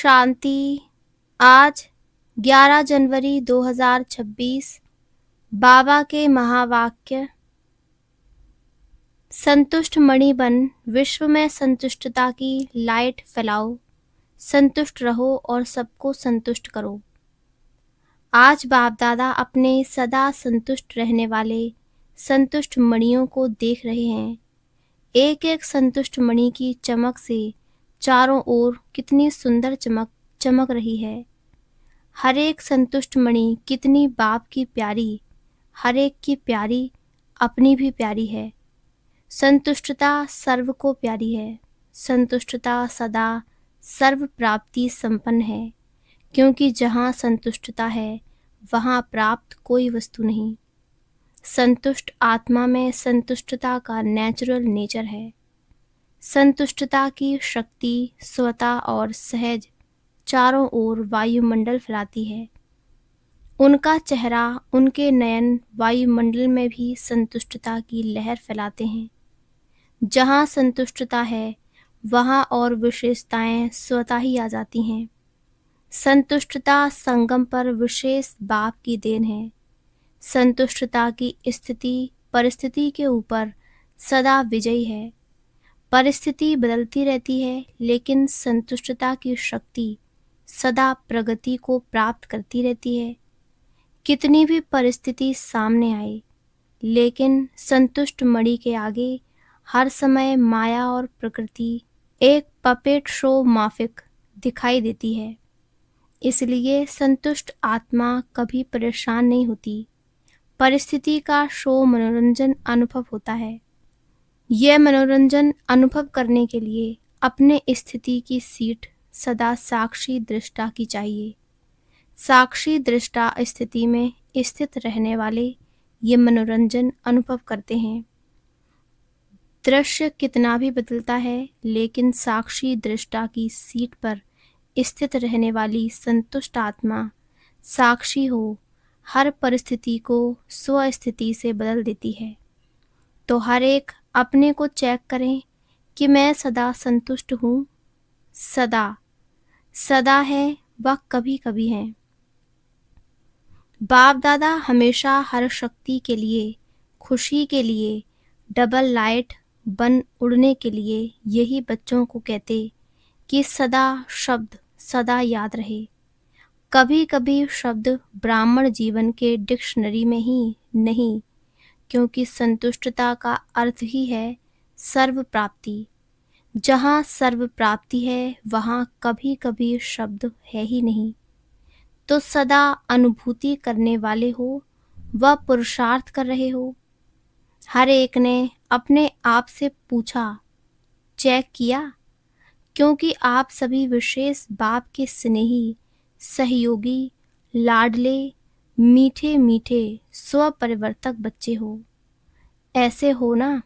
शांति। आज 11 जनवरी 2026 बाबा के महावाक्य। संतुष्ट मणि बन विश्व में संतुष्टता की लाइट फैलाओ। संतुष्ट रहो और सबको संतुष्ट करो। आज बाप दादा अपने सदा संतुष्ट रहने वाले संतुष्ट मणियों को देख रहे हैं। एक एक संतुष्ट मणि की चमक से चारों ओर कितनी सुंदर चमक रही है। हर एक संतुष्ट मणि कितनी बाप की प्यारी, हर एक की प्यारी, अपनी भी प्यारी है। संतुष्टता सर्व को प्यारी है। संतुष्टता सदा सर्व प्राप्ति संपन्न है, क्योंकि जहाँ संतुष्टता है वहाँ प्राप्त कोई वस्तु नहीं। संतुष्ट आत्मा में संतुष्टता का नेचुरल नेचर है। संतुष्टता की शक्ति स्वतः और सहज चारों ओर वायुमंडल फैलाती है। उनका चेहरा, उनके नयन वायुमंडल में भी संतुष्टता की लहर फैलाते हैं। जहाँ संतुष्टता है वहाँ और विशेषताएं स्वतः ही आ जाती हैं। संतुष्टता संगम पर विशेष बाप की देन है। संतुष्टता की स्थिति परिस्थिति के ऊपर सदा विजयी है। परिस्थिति बदलती रहती है, लेकिन संतुष्टता की शक्ति सदा प्रगति को प्राप्त करती रहती है। कितनी भी परिस्थिति सामने आए, लेकिन संतुष्ट मणि के आगे हर समय माया और प्रकृति एक पपेट शो माफिक दिखाई देती है। इसलिए संतुष्ट आत्मा कभी परेशान नहीं होती। परिस्थिति का शो मनोरंजन अनुभव होता है। यह मनोरंजन अनुभव करने के लिए अपने स्थिति की सीट सदा साक्षी दृष्टा की चाहिए। साक्षी दृष्टा स्थिति में स्थित रहने वाले ये मनोरंजन अनुभव करते हैं। दृश्य कितना भी बदलता है, लेकिन साक्षी दृष्टा की सीट पर स्थित रहने वाली संतुष्ट आत्मा साक्षी हो हर परिस्थिति को स्वस्थिति से बदल देती है। तो हर एक अपने को चेक करें कि मैं सदा संतुष्ट हूँ। सदा सदा है व कभी कभी है। बाप दादा हमेशा हर शक्ति के लिए, खुशी के लिए, डबल लाइट बन उड़ने के लिए यही बच्चों को कहते कि सदा शब्द सदा याद रहे। कभी कभी शब्द ब्राह्मण जीवन के डिक्शनरी में ही नहीं, क्योंकि संतुष्टता का अर्थ ही है सर्व प्राप्ति। जहाँ सर्व प्राप्ति है वहाँ कभी कभी शब्द है ही नहीं। तो सदा अनुभूति करने वाले हो व पुरुषार्थ कर रहे हो। हर एक ने अपने आप से पूछा, चेक किया, क्योंकि आप सभी विशेष बाप के स्नेही, सहयोगी, लाडले, मीठे मीठे स्वपरिवर्तक बच्चे हो। ऐसे हो ना?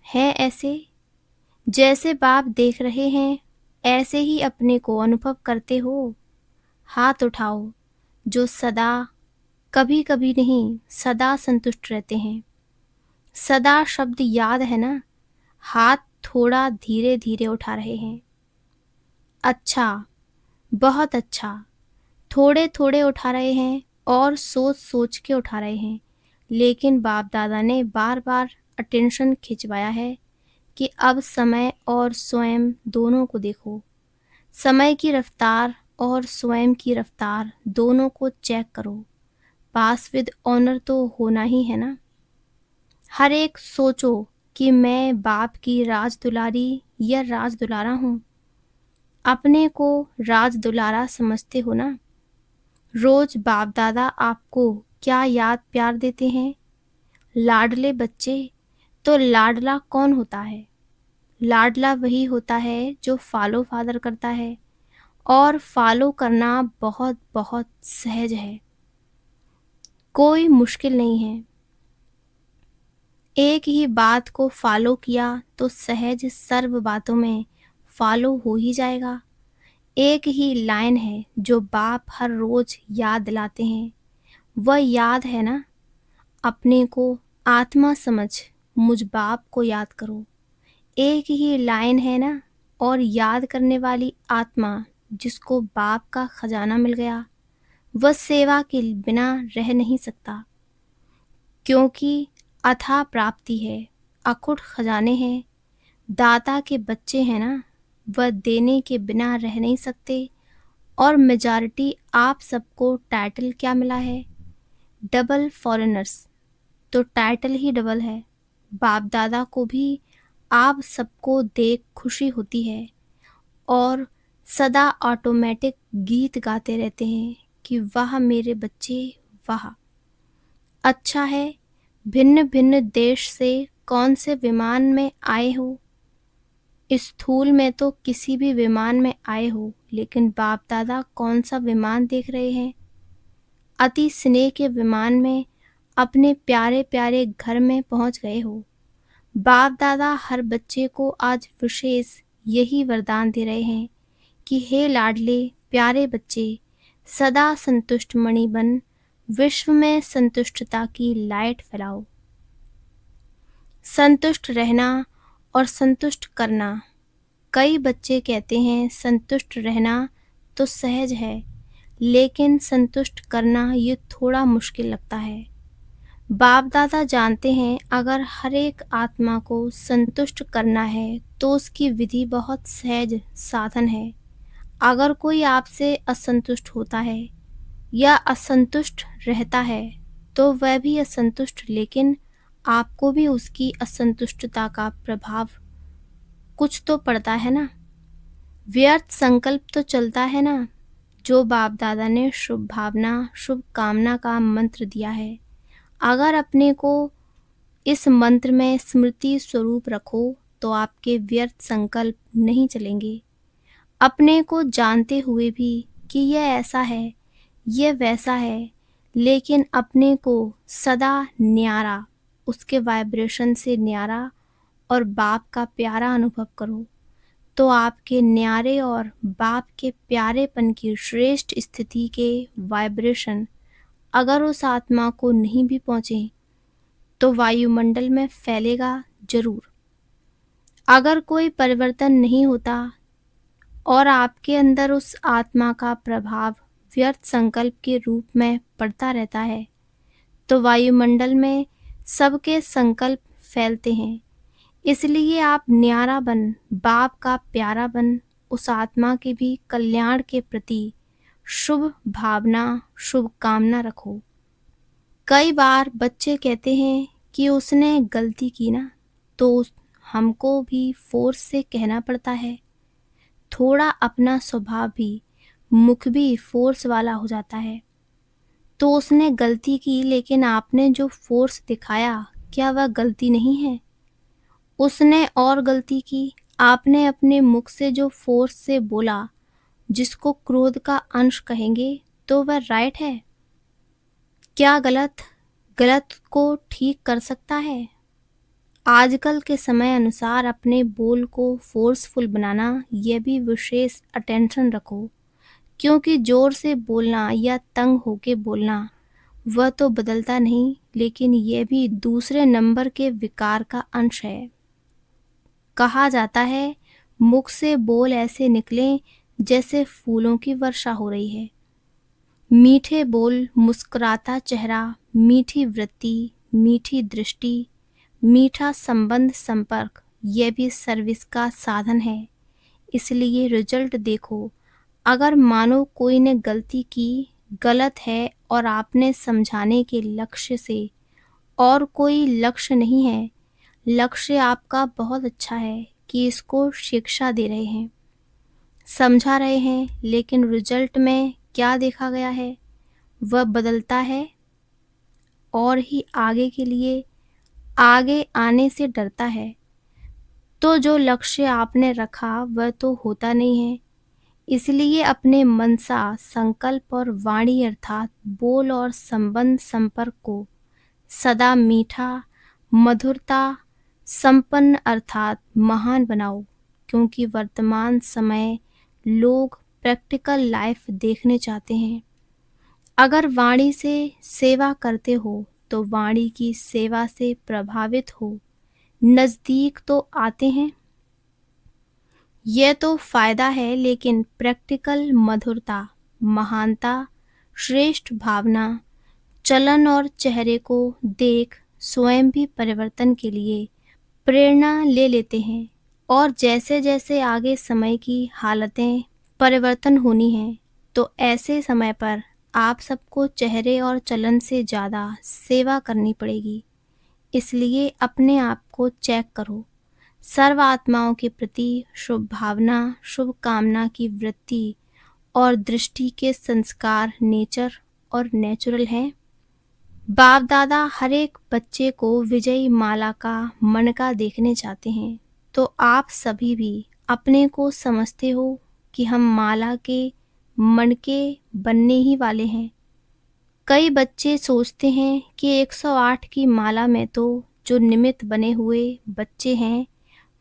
है ऐसे? जैसे बाप देख रहे हैं ऐसे ही अपने को अनुभव करते हो। हाथ उठाओ जो सदा, कभी कभी नहीं, सदा संतुष्ट रहते हैं। सदा शब्द याद है ना? हाथ थोड़ा धीरे धीरे उठा रहे हैं। अच्छा, बहुत अच्छा। थोड़े थोड़े उठा रहे हैं और सोच सोच के उठा रहे हैं, लेकिन बाप दादा ने बार बार अटेंशन खिंचवाया है कि अब समय और स्वयं दोनों को देखो। समय की रफ्तार और स्वयं की रफ्तार दोनों को चेक करो। पास विद ऑनर तो होना ही है ना। हर एक सोचो कि मैं बाप की राज दुलारी या राज दुलारा हूँ। अपने को राज दुलारा समझते हो ना। रोज बाप दादा आपको क्या याद प्यार देते हैं? लाडले बच्चे। तो लाडला कौन होता है? लाडला वही होता है जो फॉलो फादर करता है, और फॉलो करना बहुत बहुत सहज है, कोई मुश्किल नहीं है। एक ही बात को फॉलो किया तो सहज सर्व बातों में फॉलो हो ही जाएगा। एक ही लाइन है जो बाप हर रोज याद दिलाते हैं। वह याद है ना, अपने को आत्मा समझ मुझ बाप को याद करो। एक ही लाइन है ना, और याद करने वाली आत्मा जिसको बाप का खजाना मिल गया वह सेवा के बिना रह नहीं सकता, क्योंकि अथाह प्राप्ति है, अखुट खजाने हैं, दाता के बच्चे हैं ना, वह देने के बिना रह नहीं सकते। और मेजॉरिटी आप सबको टाइटल क्या मिला है? Double foreigners. तो टाइटल ही डबल है। बाप दादा को भी आप सबको देख खुशी होती है और सदा ऑटोमेटिक गीत गाते रहते हैं कि वाह मेरे बच्चे वाह। अच्छा है, भिन्न भिन्न देश से कौन से विमान में आए हो? स्थूल में तो किसी भी विमान में आए हो, लेकिन बाप दादा कौन सा विमान देख रहे हैं? अति स्नेह के विमान में अपने प्यारे प्यारे घर में पहुंच गए हो। बाप दादा हर बच्चे को आज विशेष यही वरदान दे रहे हैं कि हे लाडले प्यारे बच्चे, सदा संतुष्ट मणि बन विश्व में संतुष्टता की लाइट फैलाओ। संतुष्ट रहना और संतुष्ट करना। कई बच्चे कहते हैं संतुष्ट रहना तो सहज है, लेकिन संतुष्ट करना ये थोड़ा मुश्किल लगता है। बाप दादा जानते हैं अगर हर एक आत्मा को संतुष्ट करना है तो उसकी विधि बहुत सहज साधन है। अगर कोई आपसे असंतुष्ट होता है या असंतुष्ट रहता है तो वह भी असंतुष्ट, लेकिन आपको भी उसकी असंतुष्टता का प्रभाव कुछ तो पड़ता है ना। व्यर्थ संकल्प तो चलता है ना। जो बाप दादा ने शुभ भावना शुभ कामना का मंत्र दिया है, अगर अपने को इस मंत्र में स्मृति स्वरूप रखो तो आपके व्यर्थ संकल्प नहीं चलेंगे। अपने को जानते हुए भी कि यह ऐसा है यह वैसा है, लेकिन अपने को सदा न्यारा, उसके वाइब्रेशन से न्यारा और बाप का प्यारा अनुभव करो, तो आपके न्यारे और बाप के प्यारेपन की श्रेष्ठ स्थिति के वाइब्रेशन अगर उस आत्मा को नहीं भी पहुँचे तो वायुमंडल में फैलेगा जरूर। अगर कोई परिवर्तन नहीं होता और आपके अंदर उस आत्मा का प्रभाव व्यर्थ संकल्प के रूप में पड़ता रहता है, तो वायुमंडल में सबके संकल्प फैलते हैं। इसलिए आप न्यारा बन, बाप का प्यारा बन, उस आत्मा के भी कल्याण के प्रति शुभ भावना शुभ कामना रखो। कई बार बच्चे कहते हैं कि उसने गलती की ना, तो हमको भी फोर्स से कहना पड़ता है। थोड़ा अपना स्वभाव भी, मुख भी फोर्स वाला हो जाता है। तो उसने गलती की, लेकिन आपने जो फोर्स दिखाया क्या वह गलती नहीं है? उसने और गलती की, आपने अपने मुख से जो फोर्स से बोला, जिसको क्रोध का अंश कहेंगे, तो वह राइट है क्या? गलत को ठीक कर सकता है? आजकल के समय अनुसार अपने बोल को फोर्सफुल बनाना, यह भी विशेष अटेंशन रखो, क्योंकि जोर से बोलना या तंग होके बोलना वह तो बदलता नहीं, लेकिन यह भी दूसरे नंबर के विकार का अंश है। कहा जाता है मुख से बोल ऐसे निकले जैसे फूलों की वर्षा हो रही है। मीठे बोल, मुस्कुराता चेहरा, मीठी वृत्ति, मीठी दृष्टि, मीठा संबंध संपर्क, यह भी सर्विस का साधन है। इसलिए रिजल्ट देखो। अगर मानो कोई ने गलती की, गलत है, और आपने समझाने के लक्ष्य से, और कोई लक्ष्य नहीं है, लक्ष्य आपका बहुत अच्छा है कि इसको शिक्षा दे रहे हैं, समझा रहे हैं, लेकिन रिजल्ट में क्या देखा गया है? वह बदलता है और ही आगे के लिए आगे आने से डरता है। तो जो लक्ष्य आपने रखा वह तो होता नहीं है। इसलिए अपने मनसा, संकल्प और वाणी अर्थात बोल और संबंध संपर्क को सदा मीठा, मधुरता संपन्न अर्थात महान बनाओ, क्योंकि वर्तमान समय लोग प्रैक्टिकल लाइफ देखने चाहते हैं। अगर वाणी से सेवा करते हो तो वाणी की सेवा से प्रभावित हो, नज़दीक तो आते हैं। यह तो फायदा है, लेकिन प्रैक्टिकल मधुरता, महानता, श्रेष्ठ भावना, चलन और चेहरे को देख स्वयं भी परिवर्तन के लिए प्रेरणा ले लेते हैं। और जैसे जैसे आगे समय की हालतें परिवर्तन होनी है, तो ऐसे समय पर आप सबको चेहरे और चलन से ज़्यादा सेवा करनी पड़ेगी। इसलिए अपने आप को चेक करो। सर्व आत्माओं के प्रति शुभ भावना, शुभ कामना की वृत्ति और दृष्टि के संस्कार नेचर और नेचुरल हैं। बाप दादा हर एक बच्चे को विजयी माला का मणका देखने चाहते हैं। तो आप सभी भी अपने को समझते हो कि हम माला के मणके बनने ही वाले हैं। कई बच्चे सोचते हैं कि 108 की माला में तो जो निमित्त बने हुए बच्चे हैं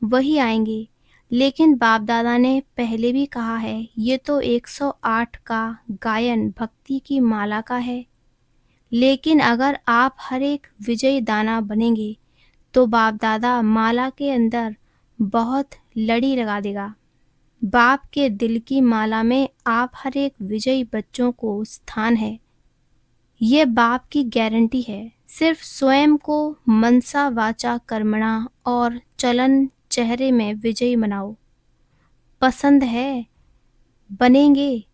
वही आएंगे, लेकिन बाप दादा ने पहले भी कहा है, ये तो 108 का गायन भक्ति की माला का है। लेकिन अगर आप हर एक विजयी दाना बनेंगे तो बाप दादा माला के अंदर बहुत लड़ी लगा देगा। बाप के दिल की माला में आप हर एक विजयी बच्चों को स्थान है। ये बाप की गारंटी है। सिर्फ स्वयं को मनसा वाचा कर्मणा और चलन चेहरे में विजयी बनाओ। पसंद है, बनेंगे।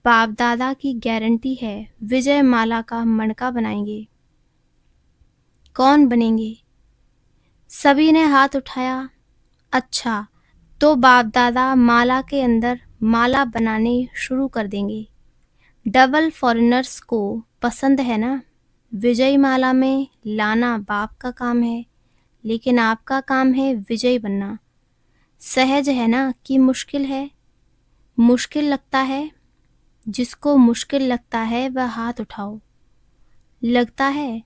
बाप दादा की गारंटी है, विजय माला का मणका बनाएंगे। कौन बनेंगे? सभी ने हाथ उठाया। अच्छा, तो बाप दादा माला के अंदर माला बनाने शुरू कर देंगे। डबल फॉरेनर्स को पसंद है ना? विजयी माला में लाना बाप का काम है, लेकिन आपका काम है विजयी बनना। सहज है ना कि मुश्किल है? मुश्किल लगता है? जिसको मुश्किल लगता है वह हाथ उठाओ। लगता है?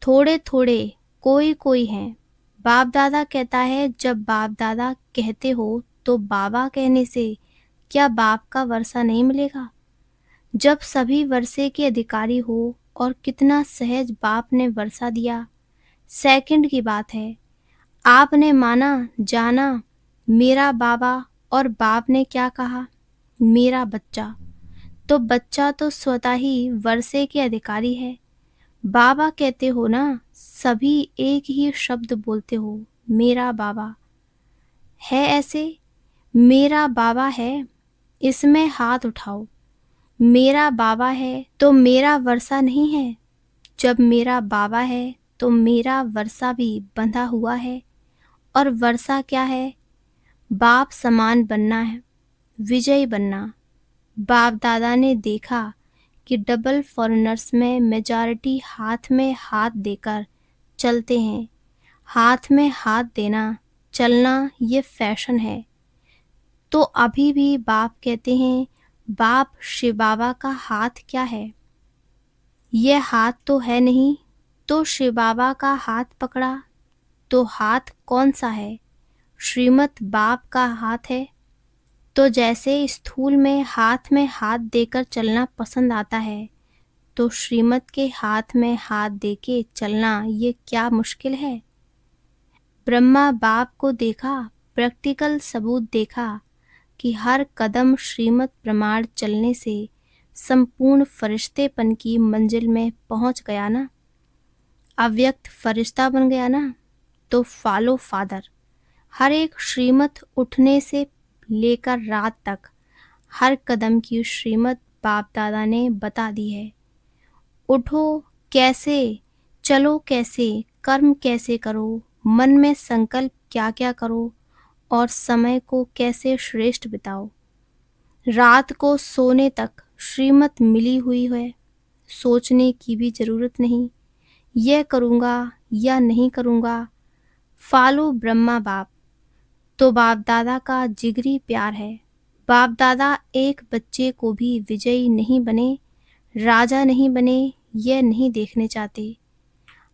थोड़े थोड़े कोई कोई हैं। बाप दादा कहता है, जब बाप दादा कहते हो तो बाबा कहने से क्या बाप का वर्षा नहीं मिलेगा? जब सभी वर्षे के अधिकारी हो, और कितना सहज बाप ने वर्षा दिया। सेकंड की बात है। आपने माना, जाना मेरा बाबा, और बाप ने क्या कहा? मेरा बच्चा। तो बच्चा तो स्वतः ही वर्षे के अधिकारी है। बाबा कहते हो ना, सभी एक ही शब्द बोलते हो, मेरा बाबा। है ऐसे? मेरा बाबा है, इसमें हाथ उठाओ। मेरा बाबा है तो मेरा वर्षा नहीं है। जब मेरा बाबा है तो मेरा वर्षा भी बंधा हुआ है। और वर्षा क्या है? बाप समान बनना है, विजयी बनना। बाप दादा ने देखा कि डबल फॉरेनर्स में मेजॉरिटी हाथ में हाथ देकर चलते हैं। हाथ में हाथ देना, चलना, ये फैशन है। तो अभी भी बाप कहते हैं, बाप शिव बाबा का हाथ क्या है? ये हाथ तो है नहीं। तो शिव बाबा का हाथ पकड़ा तो हाथ कौन सा है? श्रीमत बाप का हाथ है। तो जैसे स्थूल में हाथ देकर चलना पसंद आता है, तो श्रीमत के हाथ में हाथ देके चलना ये क्या मुश्किल है? ब्रह्मा बाप को देखा, प्रैक्टिकल सबूत देखा कि हर कदम श्रीमत प्रमाण चलने से संपूर्ण फरिश्तेपन की मंजिल में पहुंच गया ना। अव्यक्त फरिश्ता बन गया ना। तो फॉलो फादर। हर एक श्रीमत उठने से लेकर रात तक हर कदम की श्रीमत बाप दादा ने बता दी है। उठो कैसे, चलो कैसे, कर्म कैसे करो, मन में संकल्प क्या क्या करो, और समय को कैसे श्रेष्ठ बिताओ। रात को सोने तक श्रीमत मिली हुई है। सोचने की भी जरूरत नहीं, यह करूँगा या नहीं करूँगा। फॉलो ब्रह्मा बाप। तो बाप दादा का जिगरी प्यार है। बाप दादा एक बच्चे को भी विजयी नहीं बने, राजा नहीं बने, यह नहीं देखने चाहते।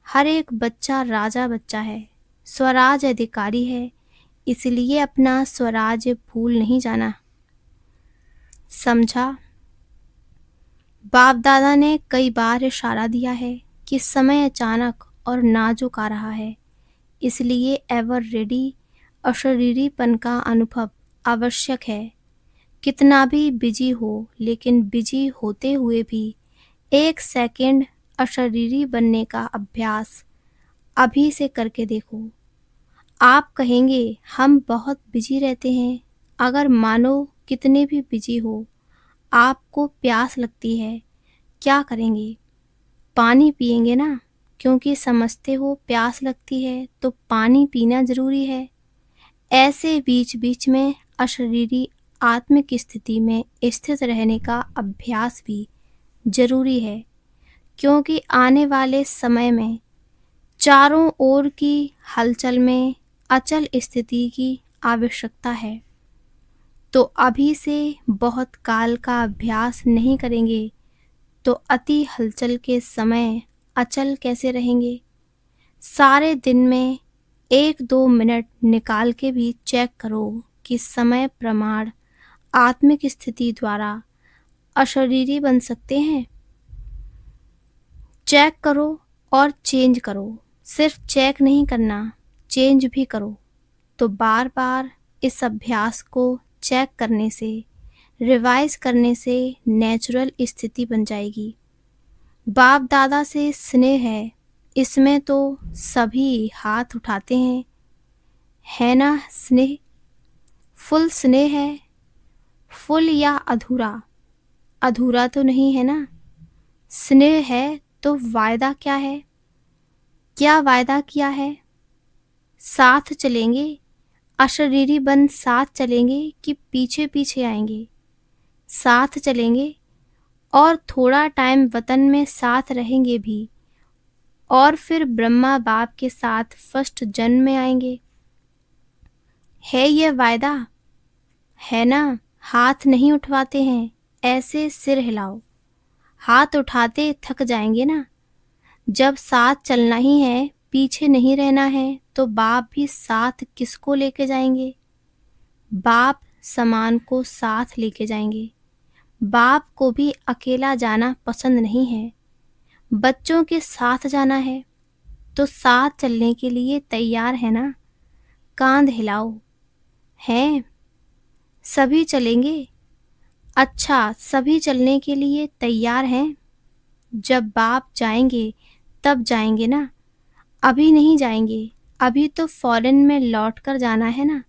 हर एक बच्चा राजा बच्चा है, स्वराज अधिकारी है। इसलिए अपना स्वराज भूल नहीं जाना। समझा? बाप दादा ने कई बार इशारा दिया है कि समय अचानक और नाजुक आ रहा है। इसलिए एवर रेडी अशरीरीपन का अनुभव आवश्यक है। कितना भी बिजी हो, लेकिन बिजी होते हुए भी 1 सेकंड अशरीरी बनने का अभ्यास अभी से करके देखो। आप कहेंगे हम बहुत बिजी रहते हैं। अगर मानो कितने भी बिजी हो, आपको प्यास लगती है, क्या करेंगे? पानी पिएंगे ना, क्योंकि समझते हो प्यास लगती है तो पानी पीना जरूरी है। ऐसे बीच बीच में अशरीरी आत्मिक स्थिति में स्थित रहने का अभ्यास भी जरूरी है, क्योंकि आने वाले समय में चारों ओर की हलचल में अचल स्थिति की आवश्यकता है। तो अभी से बहुत काल का अभ्यास नहीं करेंगे तो अति हलचल के समय अचल कैसे रहेंगे? सारे दिन में 1-2 मिनट निकाल के भी चेक करो कि समय प्रमाण आत्मिक स्थिति द्वारा अशरीरी बन सकते हैं। चेक करो और चेंज करो। सिर्फ चेक नहीं करना, चेंज भी करो। तो बार बार इस अभ्यास को चेक करने से, रिवाइज करने से नेचुरल स्थिति बन जाएगी। बाप दादा से स्नेह है, इसमें तो सभी हाथ उठाते हैं, है ना? स्नेह, फुल स्नेह है, फुल या अधूरा? अधूरा तो नहीं है ना? स्नेह है तो वायदा क्या है? क्या वायदा किया है? साथ चलेंगे, अशरीरी बन साथ चलेंगे कि पीछे पीछे आएंगे? साथ चलेंगे और थोड़ा टाइम वतन में साथ रहेंगे भी, और फिर ब्रह्मा बाप के साथ फर्स्ट जन्म में आएंगे। है ये वायदा? है ना? हाथ नहीं उठवाते हैं, ऐसे सिर हिलाओ। हाथ उठाते थक जाएंगे ना। जब साथ चलना ही है, पीछे नहीं रहना है, तो बाप भी साथ किसको लेके जाएंगे? बाप समान को साथ लेके जाएंगे। बाप को भी अकेला जाना पसंद नहीं है, बच्चों के साथ जाना है। तो साथ चलने के लिए तैयार है ना? कांध हिलाओ। हैं? सभी चलेंगे? अच्छा, सभी चलने के लिए तैयार हैं? जब बाप जाएंगे तब जाएंगे ना, अभी नहीं जाएंगे। अभी तो फॉरेन में लौट कर जाना है ना।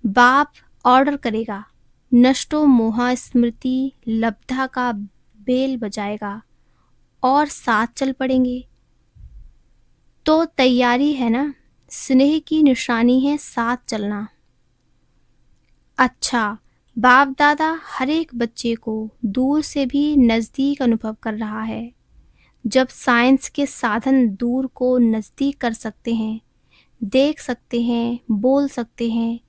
बाप ऑर्डर करेगा, नष्टो मोहा स्मृति लब्धा का बेल बजाएगा और साथ चल पड़ेंगे। तो तैयारी है ना? स्नेह की निशानी है साथ चलना। अच्छा, बाप दादा हर एक बच्चे को दूर से भी नज़दीक अनुभव कर रहा है। जब साइंस के साधन दूर को नज़दीक कर सकते हैं, देख सकते हैं, बोल सकते हैं,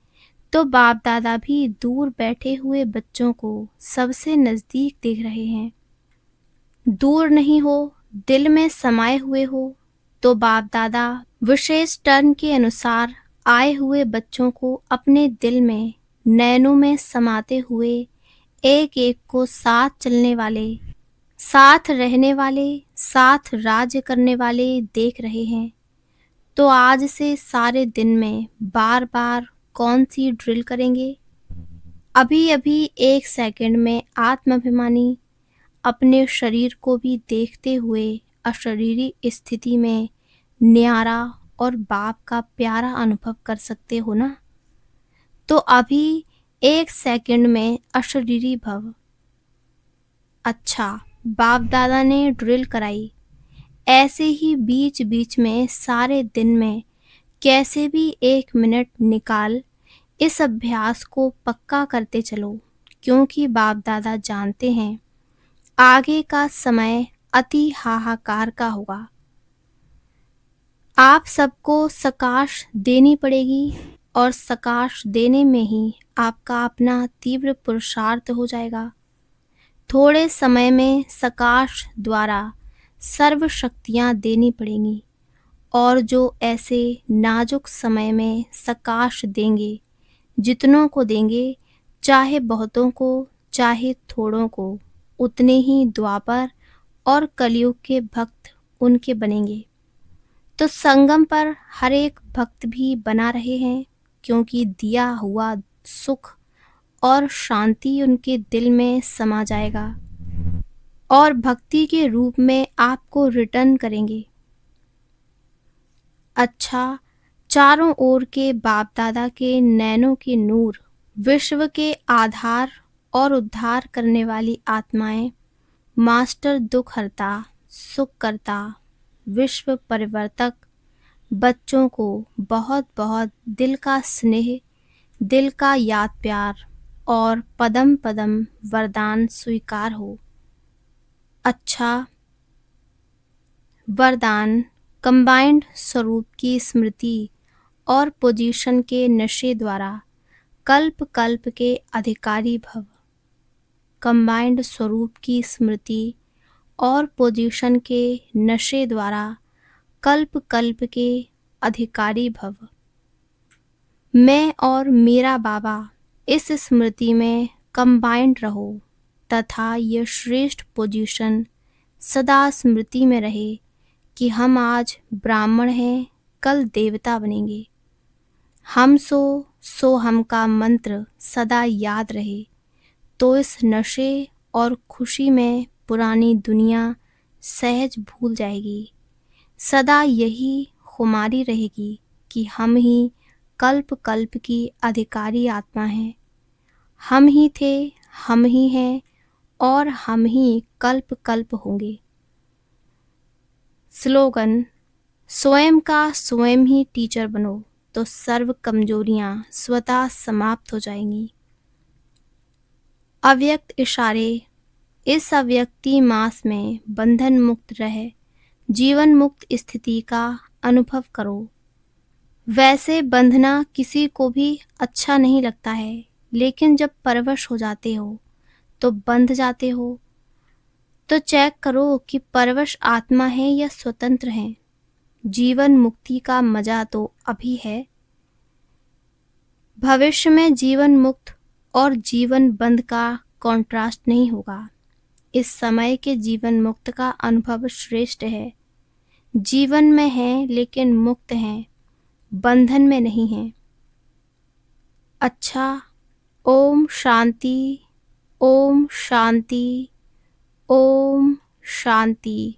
तो बाप दादा भी दूर बैठे हुए बच्चों को सबसे नज़दीक देख रहे हैं। दूर नहीं हो, दिल में समाये हुए हो, तो बाप दादा विशेष टर्न के अनुसार आए हुए बच्चों को अपने दिल में, नैनों में समाते हुए एक एक को साथ चलने वाले, साथ रहने वाले, साथ राज्य करने वाले देख रहे हैं। तो आज से सारे दिन में बार बार कौन सी ड्रिल करेंगे? अभी अभी 1 सेकंड में आत्माभिमानी अपने शरीर को भी देखते हुए अशरीरी स्थिति में न्यारा और बाप का प्यारा अनुभव कर सकते हो ना। तो अभी 1 सेकंड में अशरीरी भव। अच्छा, बाप दादा ने ड्रिल कराई, ऐसे ही बीच बीच में सारे दिन में कैसे भी 1 मिनट निकाल इस अभ्यास को पक्का करते चलो, क्योंकि बाप दादा जानते हैं आगे का समय अति हाहाकार का होगा। आप सबको सकाश देनी पड़ेगी और सकाश देने में ही आपका अपना तीव्र पुरुषार्थ हो जाएगा। थोड़े समय में सकाश द्वारा सर्व शक्तियाँ देनी पड़ेंगी, और जो ऐसे नाजुक समय में सकाश देंगे, जितनों को देंगे, चाहे बहुतों को चाहे थोड़ों को, उतने ही द्वापर और कलयुग के भक्त उनके बनेंगे। तो संगम पर हर एक भक्त भी बना रहे हैं, क्योंकि दिया हुआ सुख और शांति उनके दिल में समा जाएगा और भक्ति के रूप में आपको रिटर्न करेंगे। अच्छा, चारों ओर के बाप दादा के नैनों के नूर, विश्व के आधार और उद्धार करने वाली आत्माएं, मास्टर दुख हरता, सुख करता, विश्व परिवर्तक बच्चों को बहुत बहुत दिल का स्नेह, दिल का याद प्यार और पदम पदम वरदान स्वीकार हो। अच्छा, वरदान कंबाइंड स्वरूप की स्मृति और पोजीशन के नशे द्वारा कल्प कल्प के अधिकारी भव। कंबाइंड स्वरूप की स्मृति और पोजीशन के नशे द्वारा कल्प कल्प के अधिकारी भव। मैं और मेरा बाबा इस स्मृति में कंबाइंड रहो तथा यह श्रेष्ठ पोजीशन सदा स्मृति में रहे कि हम आज ब्राह्मण हैं, कल देवता बनेंगे। हम सो हम का मंत्र सदा याद रहे, तो इस नशे और खुशी में पुरानी दुनिया सहज भूल जाएगी। सदा यही खुमारी रहेगी कि हम ही कल्प कल्प की अधिकारी आत्मा हैं। हम ही थे, हम ही हैं और हम ही कल्प कल्प होंगे। स्लोगन: स्वयं का स्वयं ही टीचर बनो तो सर्व कमजोरियां स्वतः समाप्त हो जाएंगी। अव्यक्त इशारे: इस अव्यक्ति मास में बंधन मुक्त रह जीवन मुक्त स्थिति का अनुभव करो। वैसे बंधना किसी को भी अच्छा नहीं लगता है, लेकिन जब परवश हो जाते हो तो बंध जाते हो, तो चेक करो कि परवश आत्मा है या स्वतंत्र है। जीवन मुक्ति का मजा तो अभी है, भविष्य में जीवन मुक्त और जीवन बंद का कॉन्ट्रास्ट नहीं होगा। इस समय के जीवन मुक्त का अनुभव श्रेष्ठ है। जीवन में है लेकिन मुक्त हैं, बंधन में नहीं है। अच्छा, ओम शांति, ओम शांति, ओम शांति।